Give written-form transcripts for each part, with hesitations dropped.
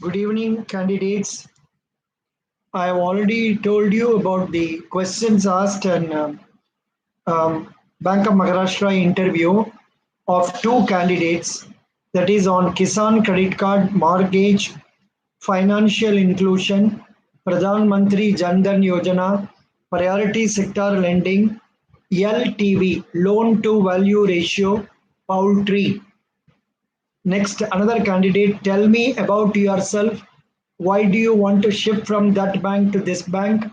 Good evening, candidates. I have already told you about the questions asked in Bank of Maharashtra interview of two candidates, that is on Kisan credit card, mortgage, financial inclusion, Pradhan Mantri Jan Dhan Yojana, priority sector lending, LTV, loan to value ratio, poultry. Next, another candidate, tell me about yourself. Why do you want to shift from that bank to this bank?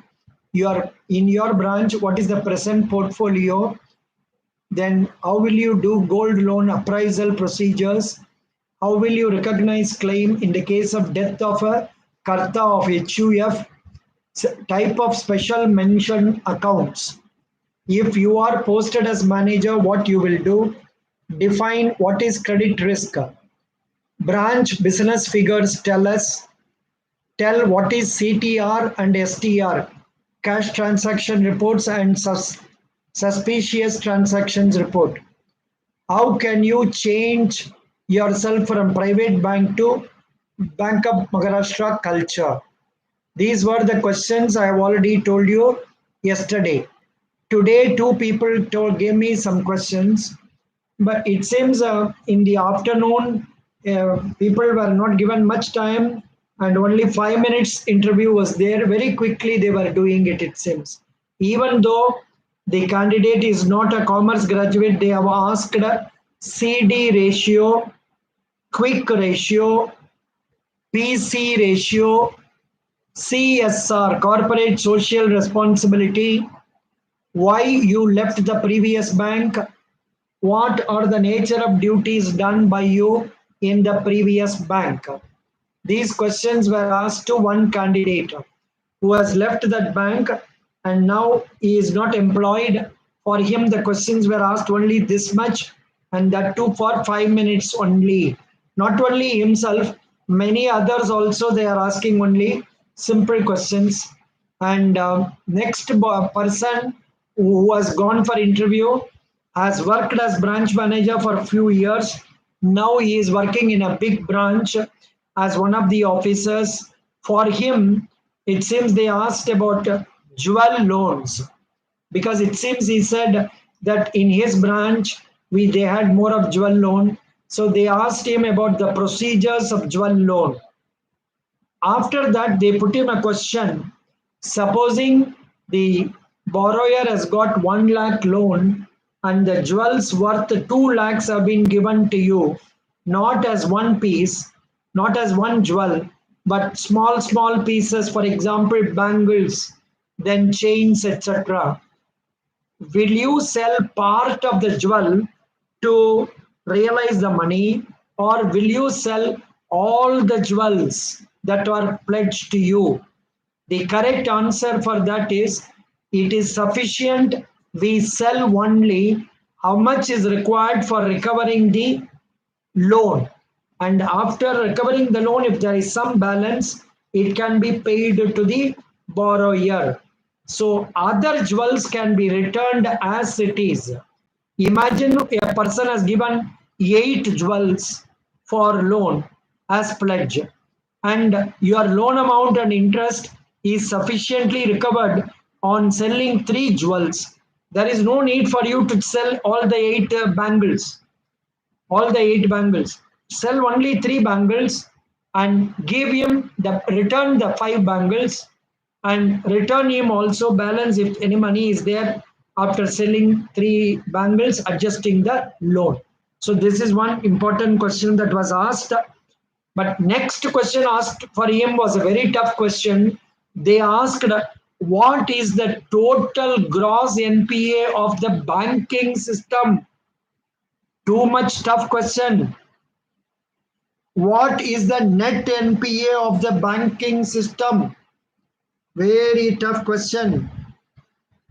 Your in your branch, what is the present portfolio? Then how will you do gold loan appraisal procedures? How will you recognize claim in the case of death of a Karta of HUF? Type of special mention accounts. If you are posted as manager, what you will do? Define what is credit risk. Branch business figures tell what is CTR and STR, cash transaction reports and suspicious transactions report. How can you change yourself from private bank to Bank of Maharashtra culture? These were the questions I have already told you yesterday. Today, two people gave me some questions, but it seems in the afternoon, people were not given much time, and only 5 minutes interview was there. Very quickly, they were doing it, it seems. Even though the candidate is not a commerce graduate, they have asked CD ratio, quick ratio, PC ratio, CSR, corporate social responsibility, why you left the previous bank, what are the nature of duties done by you in the previous bank. These questions were asked to one candidate who has left that bank and now he is not employed. For him, the questions were asked only this much, and that too for 5 minutes only. Not only himself, many others also they are asking only simple questions. And next person who has gone for interview has worked as branch manager for a few years. Now he is working in a big branch as one of the officers. For him, it seems they asked about jewel loans, because it seems he said that in his branch they had more of jewel loan. So they asked him about the procedures of jewel loan. After that, they put him a question. Supposing the borrower has got 1 lakh loan and the jewels worth 2 lakhs have been given to you, not as one piece, not as one jewel, but small pieces, for example, bangles, then chains, etc. Will you sell part of the jewel to realize the money, or will you sell all the jewels that are pledged to you? The correct answer for that is it is sufficient. We sell only how much is required for recovering the loan. And after recovering the loan, if there is some balance, it can be paid to the borrower. So other jewels can be returned as it is. Imagine a person has given 8 jewels for loan as pledge, and your loan amount and interest is sufficiently recovered on selling 3 jewels. There is no need for you to sell all the 8 bangles, all the 8 bangles. Sell only 3 bangles and give him the return the 5 bangles, and return him also balance if any money is there after selling 3 bangles, adjusting the loan. So this is one important question that was asked. But next question asked for him was a very tough question. They asked, what is the total gross NPA of the banking system? Too much tough question. What is the net NPA of the banking system? Very tough question.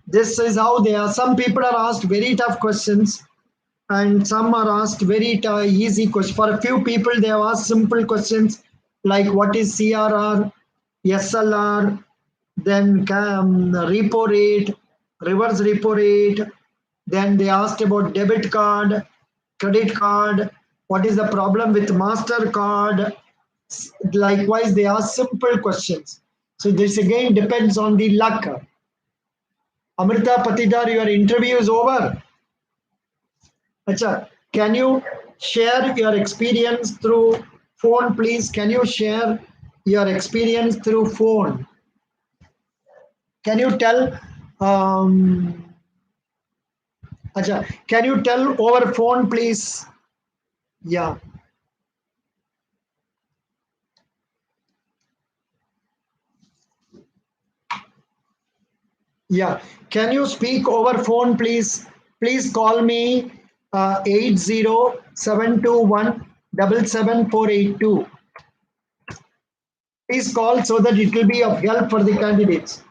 This is how they are. Some people are asked very tough questions, and some are asked very easy questions. For a few people, they have asked simple questions like what is CRR, SLR, then repo rate, reverse repo rate. Then they asked about debit card, credit card, what is the problem with MasterCard, Likewise, they ask simple questions. So this again depends on the luck. Amrita Patidar, your interview is over. Acha, can you share your experience through phone, please? Can you share your experience through phone? Can you tell? Acha, can you tell over phone, please? Yeah, yeah. Can you speak over phone, please? Please call me 80 721 Please call so that it will be of help for the candidates.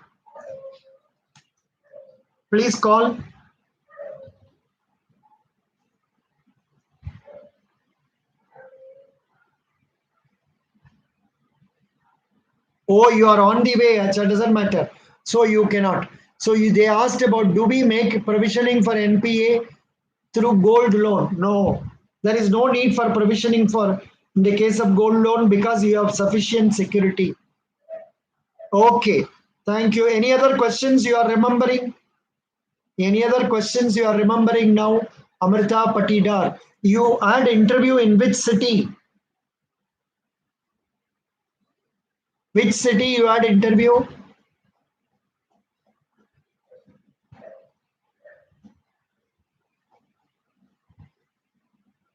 Please call. Oh, you are on the way. Acha, doesn't matter. So you cannot. So they asked about, do we make provisioning for NPA through gold loan? No, there is no need for provisioning for in the case of gold loan because you have sufficient security. Okay, thank you. Any other questions you are remembering? Any other questions you are remembering now? Amrita Patidar, you had interview in which city? Which city you had interview?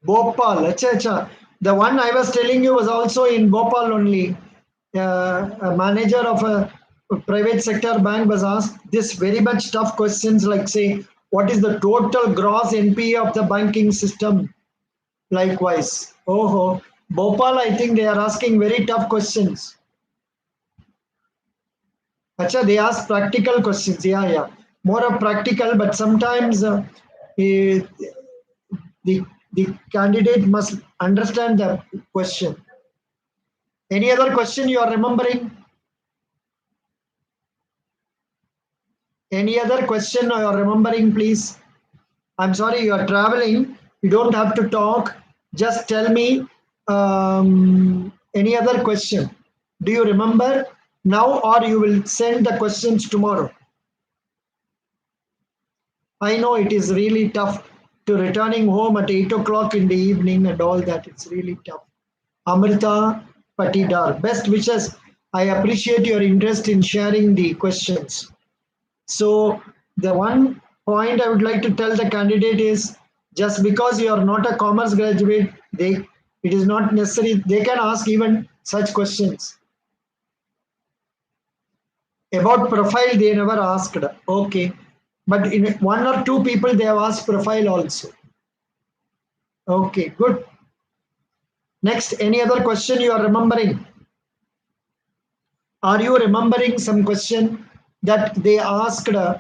Bhopal. Acha, acha. The one I was telling you was also in Bhopal only. A manager of a private sector bank was asked this very much tough questions like say, what is the total gross NPA of the banking system? Likewise. Oh, Bhopal, I think they are asking very tough questions. Acha, they ask practical questions. Yeah, yeah. More of practical, but sometimes eh, the candidate must understand the question. Any other question you are remembering? Any other question you are remembering, please? I'm sorry, you are traveling. You don't have to talk. Just tell me any other question. Do you remember now or you will send the questions tomorrow? I know it is really tough to returning home at 8 o'clock in the evening and all that. It's really tough. Amrita Patidar, best wishes. I appreciate your interest in sharing the questions. So, the one point I would like to tell the candidate is just because you are not a commerce graduate, it is not necessary. They can ask even such questions. About profile, they never asked. Okay. But in one or two people, they have asked profile also. Okay, good. Next, any other question you are remembering? Are you remembering some question that they asked today?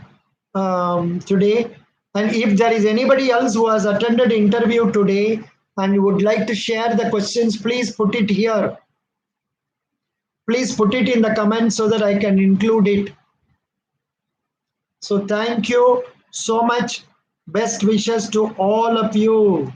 And if there is anybody else who has attended interview today and would like to share the questions, please put it here. Please put it in the comments so that I can include it. So thank you so much. Best wishes to all of you.